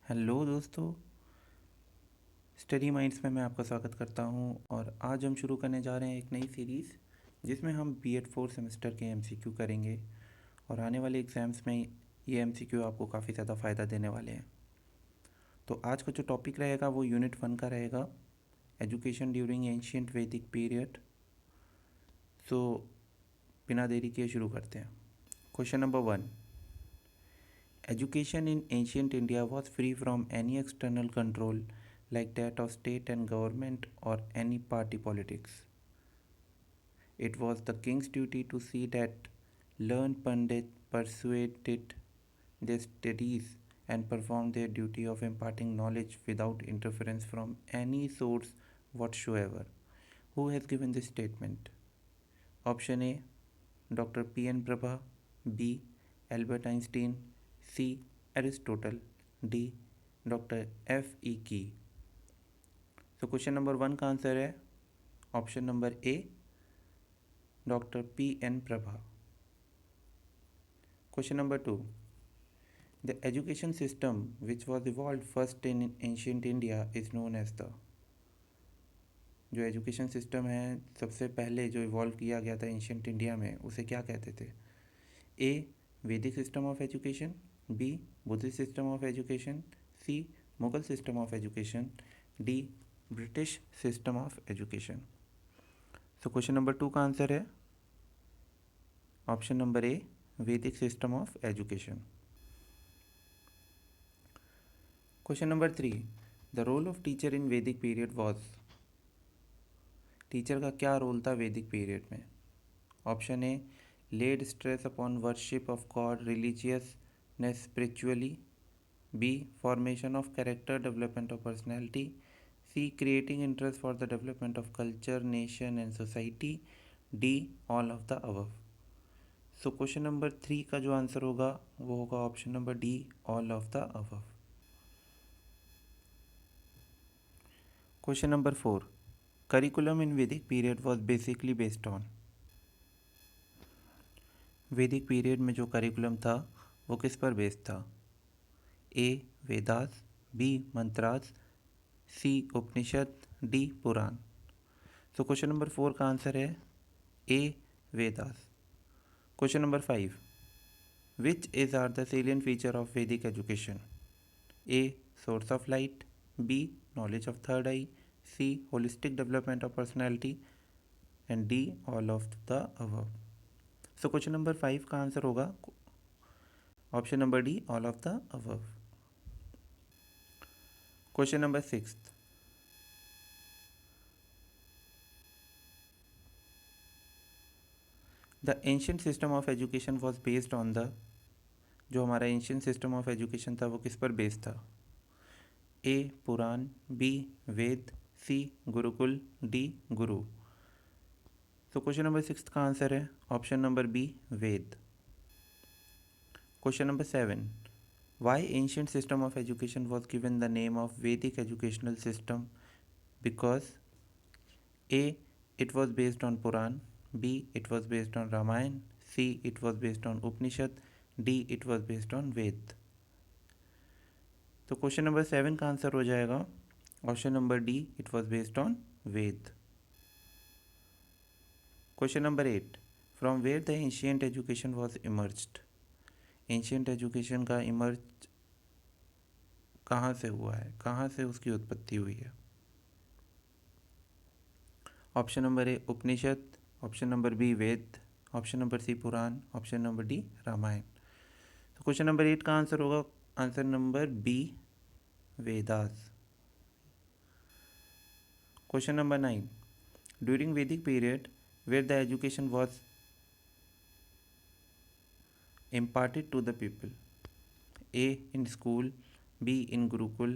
Hello दोस्तों, study minds में मैं आपका स्वागत करता हूं। और आज हम शुरू करने जा रहे हैं एक नई सीरीज़ जिसमें हम बीएड 4 सेमेस्टर के एमसीक्यू करेंगे। और आने वाले एग्ज़ाम्स में ये एमसीक्यू आपको काफ़ी ज़्यादा फ़ायदा देने वाले हैं। तो आज का जो टॉपिक रहेगा वो यूनिट 1 का रहेगा, एजुकेशन ड्यूरिंग एंशियंट वैदिक पीरियड। सो बिना देरी किए शुरू करते हैं। Question number 1, education in ancient India was free from any external control like that of state and government or any party politics. It was the king's duty to see that learned Pandit persuaded their studies and performed their duty of imparting knowledge without interference from any source whatsoever. Who has given this statement? Option A, Dr. P.N. Prabha. B, Albert Einstein. C, Aristotle. D, Dr. F.E. Key. So question number 1 का answer है option number A, doctor P.N. Prabha. Question number 2, the education system which was evolve first in ancient India is known as the. जो एजुकेशन सिस्टम है सबसे पहले जो evolve किया गया था एंशियंट इंडिया में, उसे क्या कहते थे? A, Vedic system of education. B, Buddhist system of education. C, Mughal system of education. D, British system of education. So question number 2 का आंसर है option number A, Vedic system of education. Question number 3, the role of teacher in वैदिक period was. Teacher का क्या role था वैदिक period में? Option A, led stress upon worship of God religiousness spiritually. B, formation of character development of personality. C, creating interest for the development of culture nation and society. D, all of the above. So question number 3 का जो answer होगा वो होगा option number D, all of the above. Question number 4, curriculum in वैदिक period was basically based on. वैदिक period में जो curriculum था वो किस पर बेस्ड था? A, Vedas. B, mantras. C, Upanishad. D, Purana. So question number 4 का आंसर है A, Vedas. Question number 5, which is are the salient feature of वैदिक education? A, source of light. B, knowledge of third eye. C, holistic development of personality. And D, all of the above. So question number 5 का answer होगा option number D, all of the above. Question number 6, the ancient system of education was based on the. जो हमारा ancient system of education था वो किस पर based था? A, Purana. B, Veda. C, Gurukul. D, guru. तो क्वेश्चन नंबर 6 का आंसर है option number B, Veda. Question number 7, why ancient system of education was given the name of वैदिक educational system? Because A, it was based on Puran. B, it was based on Ramayana. C, it was based on Upanishad. D, it was based on Ved. तो question number 7 का answer हो जाएगा option number D, it was based on Ved. Question number 8, from where the ancient education was emerged. Ancient education का emerge कहाँ से हुआ है, कहाँ से उसकी उत्पत्ति हुई है? Option number A, Upanishad. Option number B, Veda. Option number C, Purana. Option number D, Ramayana. तो क्वेश्चन नंबर 8 का आंसर होगा answer number B, Vedas. Question number 9, during वैदिक period where the education was imparted to the people. A, in school. B, in gurukul.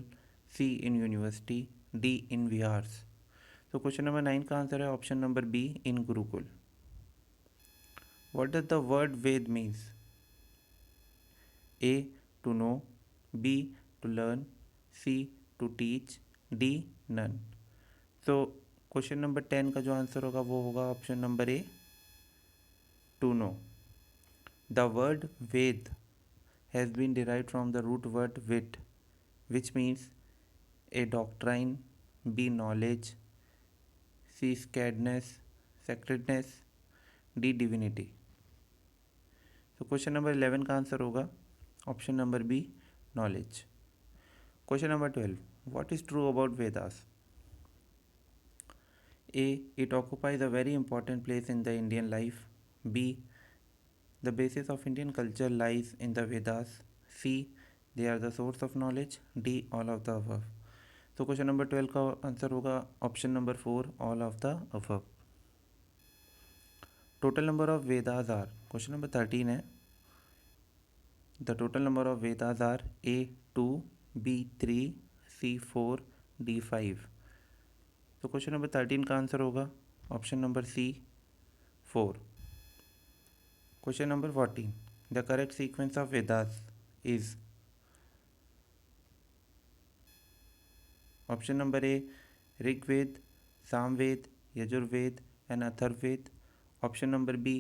C, in university. D, in vihars. तो question number 9 का answer है option number B, in gurukul. What does the word Ved means? A, to know. B, to learn. C, to teach. D, none. तो question number 10 का जो answer होगा वो होगा option number A, to know. The word Ved has been derived from the root word Vid, which means A. Doctrine, B. Knowledge, C. Sacredness, D. Divinity. तो question number 11 का answer होगा option number B, knowledge. Question number 12, what is true about Vedas? A. It occupies a very important place in the Indian life. B. The basis of Indian culture lies in the Vedas. C. They are the source of knowledge. D. All of the above. तो question number 12 का answer होगा option number 4, all of the above. Total number of Vedas are, question number 13 है. The total number of Vedas are A. 2, B. 3, C. 4, D. 5. तो question number 13 का answer होगा option number C, 4. Question number 14, the correct sequence of Vedas is option number A, Rigveda, Samaveda, Yajurveda and Atharvaveda. Option number B,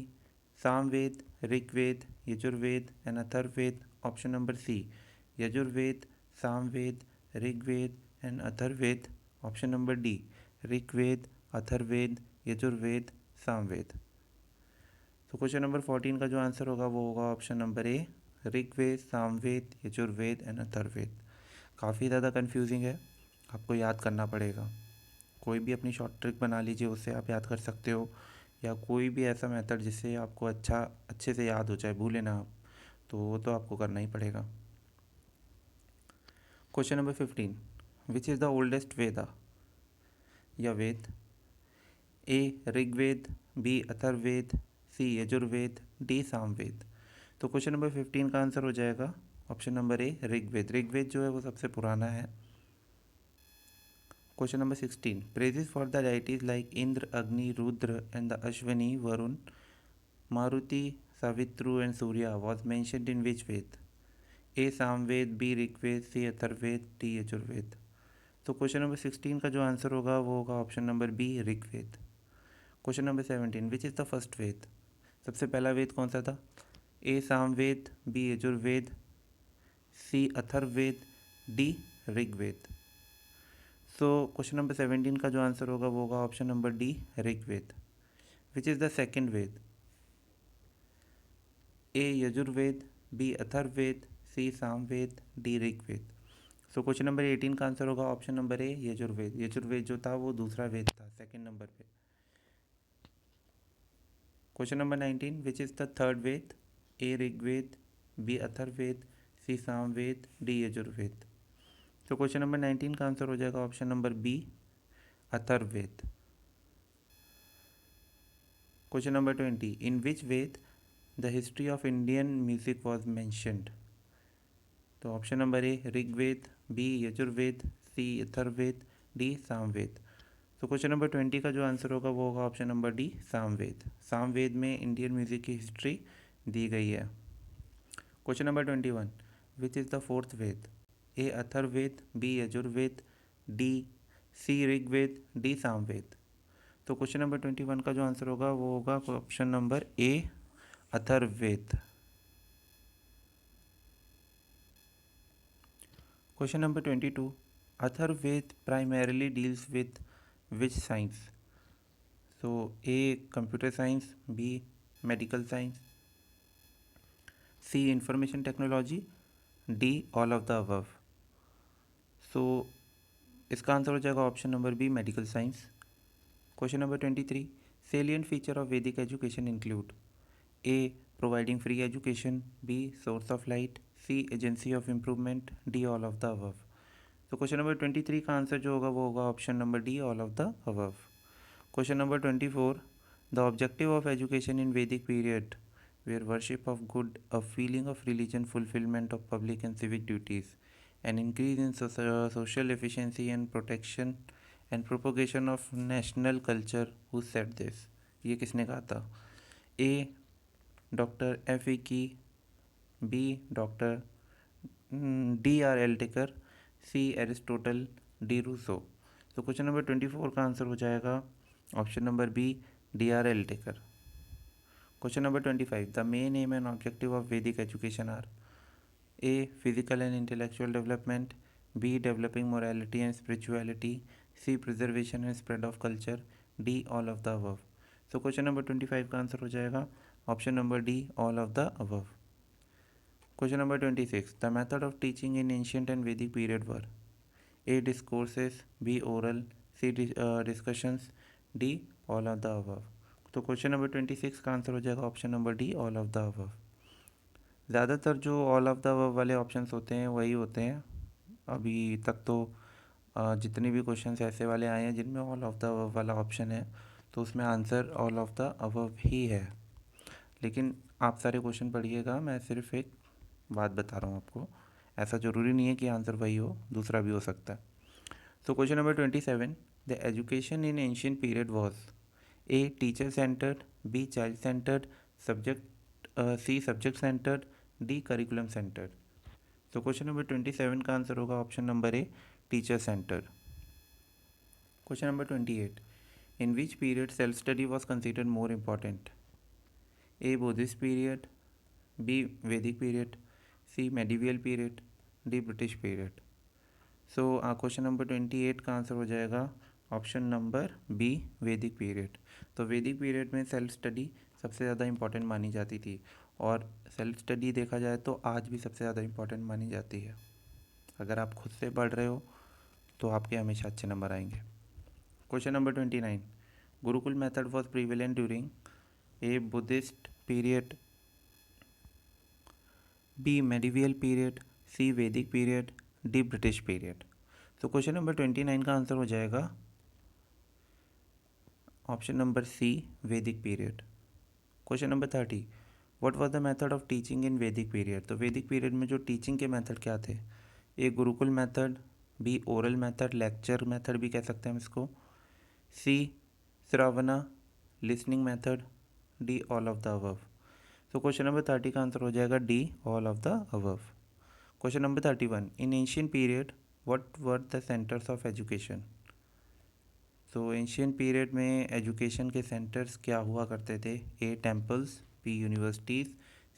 Samaveda, Rigveda, Yajurveda and Atharvaveda. Option number C, Yajurveda, Samaveda, Rigveda and Atharvaveda. Option number D, Rigveda, Atharvaveda, Yajurveda, Samaveda. तो question number 14 का जो answer होगा वो होगा option number A, Rigveda, Samaveda, Yajurveda and Atharvaveda. काफ़ी ज़्यादा confusing है, आपको याद करना पड़ेगा. कोई भी अपनी शॉर्ट ट्रिक बना लीजिए, उससे आप याद कर सकते हो, या कोई भी ऐसा मेथड जिससे आपको अच्छे से याद हो जाए, भूले ना आप, तो वो तो आपको करना ही पड़ेगा. Question number 15, which is the oldest Veda या Veda? A. Rigveda, B. Atharvaveda, C. Yajurveda, D. Samaveda. तो क्वेश्चन नंबर 15 का आंसर हो जाएगा option number A, Rigveda. Rigveda जो है वो सबसे पुराना है. Question number 16, praises for the deities like Indra, Agni, Rudra and the Ashwini, Varuna, Maruti, Savitru and Surya was mentioned in which Veda? A. Samaveda, B. Rigveda, C. Atharvaveda, D. Yajurveda. तो क्वेश्चन नंबर 16 का जो आंसर होगा वो होगा option number B, Rigveda. Question number 17, which is the first Veda? सबसे पहला वेद कौन सा था? A. Samaveda, B. Yajurveda, C. Atharvaveda, D. Rigveda. So question number 17 का जो आंसर होगा वो होगा option number D, Rigveda. Which is the second Veda? A. Yajurveda, B. Atharvaveda, C. Samaveda, D. Rigveda. So question number 18 का आंसर होगा option number A, Yajurveda. Yajurveda जो था वो दूसरा वेद था, सेकेंड नंबर पे. Question number 19, which is the third Veda? A. Rigveda, B. Atharvaveda, C. Samaveda, D. Yajurveda. तो क्वेश्चन नंबर 19 का आंसर हो जाएगा option number B, Atharvaveda. Question number 20, in which Veda the history of Indian music was mentioned? तो option number A, Rigveda, B. Yajurveda, C. Atharvaveda, D. Samaveda. तो question number 20 का जो answer होगा वो होगा option number D, Samaveda. Samaveda में इंडियन म्यूजिक की हिस्ट्री दी गई है. Question number 21, which is the fourth Ved? A. Atharvaveda, B. Yajurveda, D. C. Rigveda, D. Samaveda. तो क्वेश्चन नंबर 21 का जो आंसर होगा वो होगा option number A, Atharvaveda. Question number 22, Atharvaveda primarily deals with which science? So A. Computer science, B. Medical science, C. Information technology, D. All of the above. So इसका answer हो जाएगा option number B, medical science. Question number 23, salient feature of वैदिक education include? A. Providing free education, B. Source of light, C. Agency of improvement, D. All of the above. तो question number 23 का answer जो होगा वो होगा option number D, all of the above. Question number 24, the objective of education in वैदिक period where worship of good, a feeling of religion, fulfillment of public and civic duties, an increase in social efficiency and protection and propagation of national culture. Who said this? ये किसने कहा था? A. Doctor F. E. Keay, B. Doctor D. R. Altekar, C. Aristotle, D. Rousseau. तो question number 24 का answer हो जाएगा option number B, D. R. Altekar. Question number 25, the main aim and objective of Vedic education are? A. Physical and intellectual development, B developing morality and spirituality, C preservation and spread of culture, D all of the above. So question number 25 का answer हो जाएगा option number D, all of the above. Question number 26. The method of teaching in ancient and Vedic period were A. Discourses, B. Oral, C. Discussions, D. All of the above. तो question number 26 का answer हो जाएगा option number D, all of the above. ज़्यादातर जो all of the above वाले options होते हैं वही होते हैं। अभी तक तो जितने भी क्वेश्चंस ऐसे वाले आए हैं जिनमें ऑल ऑफ द अबव वाला ऑप्शन है, तो उसमें answer all of the above ही है। लेकिन आप सारे क्वेश्चन पढ़िएगा, मैं सिर्फ एक बात बता रहा हूँ आपको, ऐसा ज़रूरी नहीं है कि आंसर वही हो, दूसरा भी हो सकता है। So question number 27, the education in ancient period was A teacher centered, B child centered, C subject centered, D curriculum centered. तो क्वेश्चन नंबर 27 का आंसर होगा option number A, teacher centered. Question number 28, in which period self study was considered more important? A Buddhist period, B वैदिक period, C medieval period, D British period. So question number 28 का answer हो जाएगा option number B, वैदिक period. तो वैदिक period में self study सबसे ज़्यादा इम्पॉर्टेंट मानी जाती थी, और सेल्फ स्टडी देखा जाए तो आज भी सबसे ज़्यादा इम्पॉर्टेंट मानी जाती है। अगर आप खुद से पढ़ रहे हो तो आपके हमेशा अच्छे नंबर आएंगे। Question number 29, gurukul method was prevalent during A Buddhist period, B medieval period, C वैदिक पीरियड, डी ब्रिटिश पीरियड। तो क्वेश्चन नंबर 29 का आंसर हो जाएगा ऑप्शन नंबर सी, वैदिक period. Question number 30, what was the method of teaching in वैदिक period? तो वैदिक period में जो टीचिंग के मेथड क्या थे? A gurukul method, B oral method, lecture method भी कह सकते हैं हम इसको, C shravana listening method, D all of the above. तो क्वेश्चन नंबर 30 का आंसर हो जाएगा D, all of the above. Question number 31, in ancient period what were the centres of education? तो एंशियंट पीरियड में एजुकेशन के सेंटर्स क्या हुआ करते थे? A temples, B universities,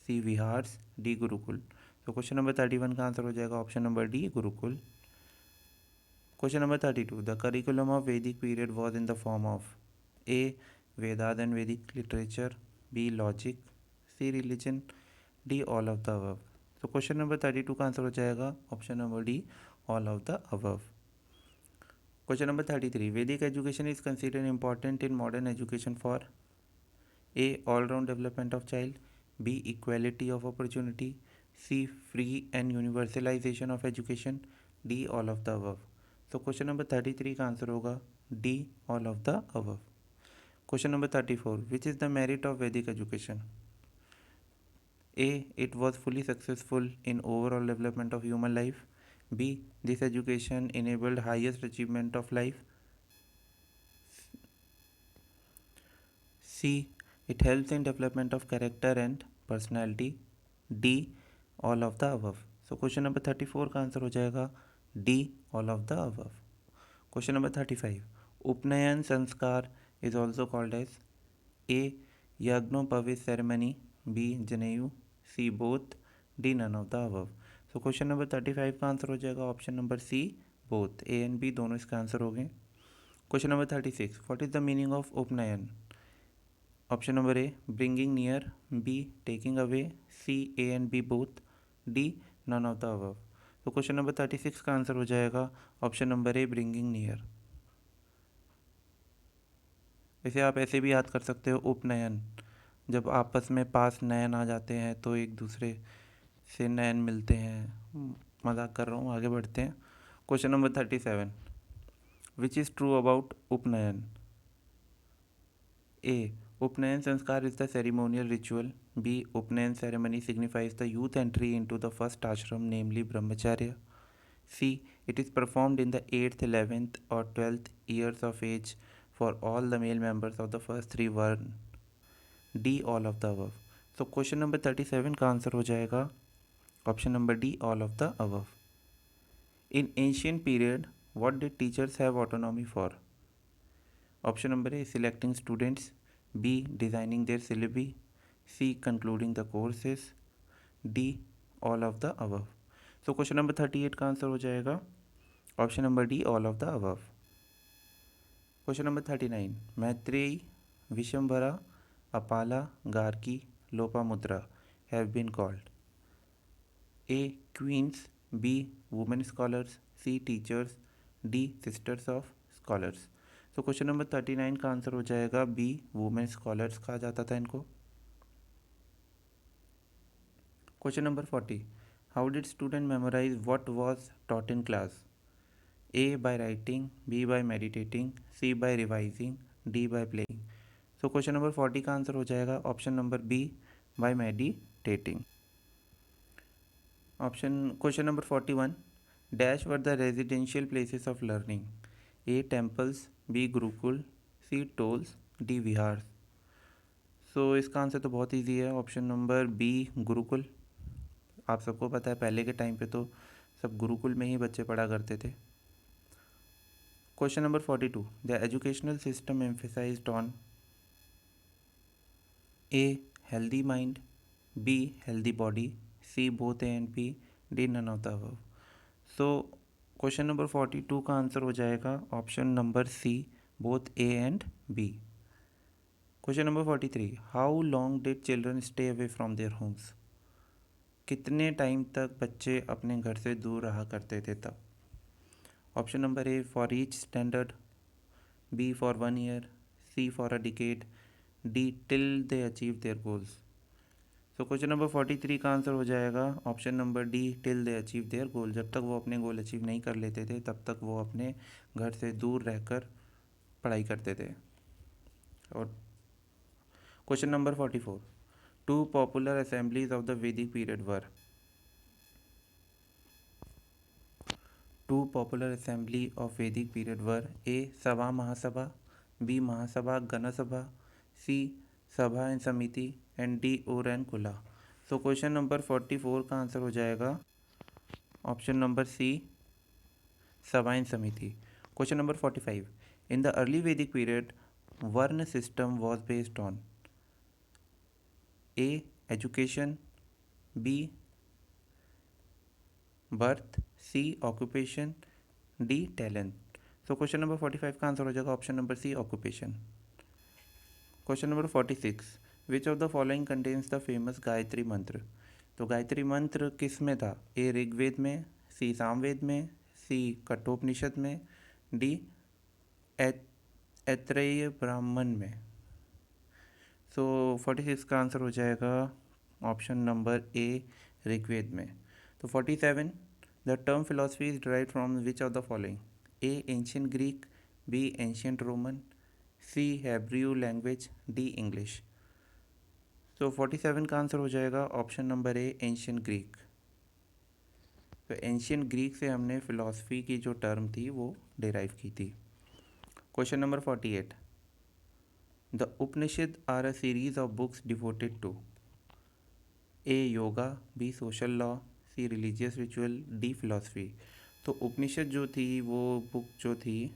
C viharas, D Gurukul. तो क्वेश्चन नंबर 31 का आंसर हो जाएगा option number D, gurukul. Question number 32, the curriculum of वैदिक period was in the form of A Vedas and वैदिक literature, B logic, C religion, D all of the above. तो question number 32 का answer हो जाएगा option number D, all of the above. Question number 33. Vedic education is considered important in modern education for A. All-round development of child, B. Equality of opportunity, C. Free and universalization of education, D. All of the above. So question number 33 का answer होगा D, all of the above. Question number 34. Which is the merit of Vedic education? A. It was fully successful in overall development of human life. B. This education enabled highest achievement of life. C. It helps in development of character and personality. D. All of the above. So question number 34 का answer हो जाएगा D, all of the above. Question number 35. Upnayan Sanskar is also called as A. Yagnopavish ceremony, B. Janayu, C. Both, D. None of the above. So question number 35 का answer हो जाएगा option number C, both. A and B दोनों इसका answer हो गए। Question number 36, what is the meaning of upanayana? Option number A bringing near, B taking away, C A and B both, D none of the above. तो question number 36 का answer हो जाएगा option number A, bringing near. इसे आप ऐसे भी याद कर सकते हो, उपनयन, जब आपस में पास नयन आ जाते हैं तो एक दूसरे से नयन मिलते हैं। मजाक कर रहा हूँ, आगे बढ़ते हैं। Question number 37, which is true about उपनयन? ए. Upnayan Sanskar is the ceremonial ritual. B. Upnayan ceremony signifies the youth entry into the first ashram, namely Brahmacharya. C. It is performed in the 8th, 11th or 12th years of age for all the male members of the first three Varn. D. All of the above. So question number 37 का answer हो जाएगा option number D, all of the above. In ancient period, what did teachers have autonomy for? Option number A, selecting students, B. designing their syllabi, C. concluding the courses, D. all of the above. So question number 38 का answer हो जाएगा option number D all of the above. Question number 39, Maitreyi, Vishambhara, Apala, Gargi, Lopamudra have been called A queens, B women scholars, C teachers, D sisters of scholars. तो question number 39 का answer हो जाएगा B women scholars कहा जाता था इनको। Question number 40, how did student memorize what was taught in class? A by writing, B by meditating, C by revising, D by playing. So question number 40 का answer हो जाएगा option number B by meditating. Question number 41, dash were the residential places of learning? A temples, B gurukul, C tols, D vihar. So इसका answer तो बहुत easy है, option number B Gurukul. आप सबको पता है पहले के टाइम पे तो सब गुरुकुल में ही बच्चे पढ़ा करते थे। Question number 42, the educational system emphasized on A healthy mind, B healthy body, C both A and B, D none of the above. So question number 42 का आंसर हो जाएगा option number C both A and B. Question number 43, how long did children stay away from their homes? कितने time तक बच्चे अपने घर से दूर रहा करते थे तब? Option number A for each standard, B for 1 year, C for a decade, D till they achieve their goals. So question number 43 का आंसर हो जाएगा option number D till they achieve their goal. जब तक वो अपने goal achieve नहीं कर लेते थे तब तक वो अपने घर से दूर रहकर पढ़ाई करते थे। और question number 44, two popular assemblies of the Vedic period were? Two popular assembly of वैदिक period were A Sabha Mahasabha, B Mahasabha गणसभा, C sabha and समिति, एंड डी ओर एंड कुला। सो क्वेश्चन नंबर 44 का आंसर हो जाएगा option number C sabha and samiti. Question number 45, in the early Vedic period varna system was based on A education, B birth, C occupation, D talent. So question number 45 का answer हो जाएगा option number C occupation. Question number 46, which of the following contains the famous Gayatri mantra? तो गायत्री मंत्र किस में था? ए ऋग्वेद में, सी सामवेद में, सी कठोपनिषद में, डी ऐत्रेय ब्राह्मण में। सो 46 का आंसर हो जाएगा ऑप्शन नंबर ए ऋग्वेद में। तो 47, the term philosophy is derived from which of the following? A ancient Greek, B ancient Roman, C Hebrew language, D English. तो 47 का आंसर हो जाएगा option number A ancient Greek. तो ancient Greek से हमने philosophy की जो टर्म थी वो डिराइव की थी। Question number 48, the Upanishad are a series of books devoted to A yoga, B social law, C religious ritual, D philosophy. तो उपनिषद जो थी वो बुक जो थी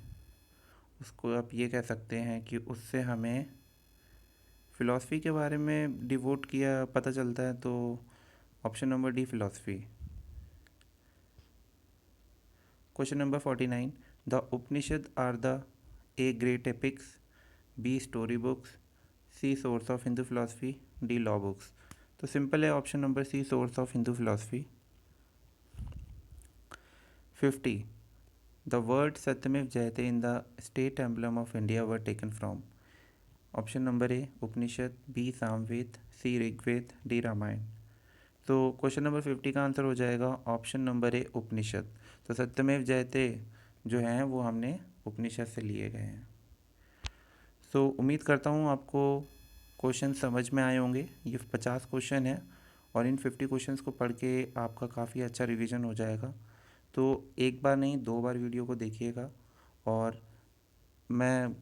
उसको आप ये कह सकते हैं कि उससे हमें फ़िलासफ़ी के बारे में डिवोट किया पता चलता है, तो option number D philosophy. Question number 49, the Upanishad are the A great epics, B story books, C source of Hindu philosophy, D law books. तो सिंपल है option number C source of Hindu philosophy. 50, the word Satyameva Jayate in the state emblem of India were taken from? Option number A Upanishad, B Samaveda, C Rigveda, D Ramayana. तो question number 50 का answer हो जाएगा option number A उपनिषद। तो सत्यमेव जयते जो हैं वो हमने उपनिषद से लिए गए हैं। सो उम्मीद करता हूँ आपको क्वेश्चन समझ में आए होंगे। ये 50 क्वेश्चन है और इन 50 क्वेश्चंस को पढ़ के आपका काफ़ी अच्छा रिवीजन हो जाएगा। तो एक बार नहीं 2 बार वीडियो को देखिएगा और मैं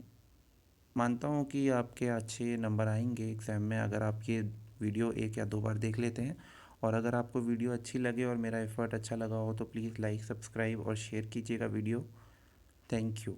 मानता हूँ कि आपके अच्छे नंबर आएंगे एग्ज़ाम में अगर आप ये वीडियो 1 या 2 बार देख लेते हैं। और अगर आपको वीडियो अच्छी लगे और मेरा एफ़र्ट अच्छा लगा हो तो प्लीज़ लाइक, सब्सक्राइब और शेयर कीजिएगा वीडियो। Thank you.